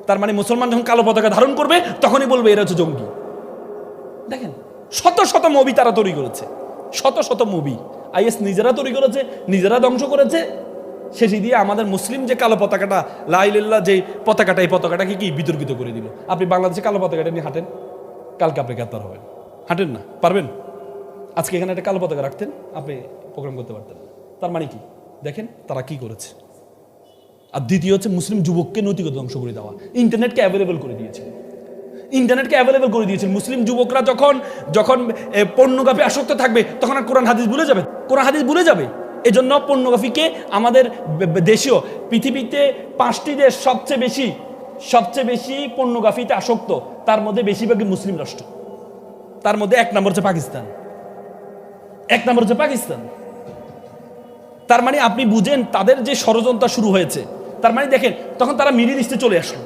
তার মানে মুসলমান যখন কালো পতাকা ধারণ করবে তখনই বলবে এরা হচ্ছে জঙ্গি। দেখেন শত শত মুভি তারা তৈরি করেছে, শত শত মুভি আইএস নিজেরা তৈরি করেছে, নিজেরা ধ্বংস করেছে। শেষে দিয়ে আমাদের মুসলিম যে কালো পতাকাটা লা ইলাহা ইল্লাল্লাহ যে পতাকাটা, এই পতাকাটাকে কি বিতর্কিত করে দিল। আপনি বাংলাদেশে কালো পতাকাটা নিয়ে হাঁটেন, কালকে আপনি গ্রেপ্তার হবেন। হাঁটেন না, পারবেন? আজকে এখানে একটা কালো পতাকা রাখতেন, আপনি প্রোগ্রাম করতে পারতেন। তার মানে কি দেখেন তারা কি করেছে। আর দ্বিতীয় হচ্ছে মুসলিম যুবককে নৈতিকতা ধ্বংস করে দেওয়া। ইন্টারনেটকে অ্যাভেলেবল করে দিয়েছে, ইন্টারনেটকে অ্যাভেলেবল করে দিয়েছেন। মুসলিম যুবকরা যখন যখন পর্নোগ্রাফি আসক্ত থাকবে তখন আর কোরআন হাদিস ভুলে যাবে, কোরআন হাদিস ভুলে যাবে। এই জন্য পর্নোগ্রাফিকে আমাদের দেশীয় পৃথিবীতে 5টি দেশ সবচেয়ে বেশি পর্নোগ্রাফিতে আসক্ত, তার মধ্যে বেশিরভাগই মুসলিম রাষ্ট্র। তার মধ্যে 1 নম্বর হচ্ছে পাকিস্তান, 1 নম্বর হচ্ছে পাকিস্তান। তার মানে আপনি বুঝেন তাদের যে ষড়যন্ত্র শুরু হয়েছে। তার মানে দেখেন তখন তারা মিডল ইস্টে চলে আসলো।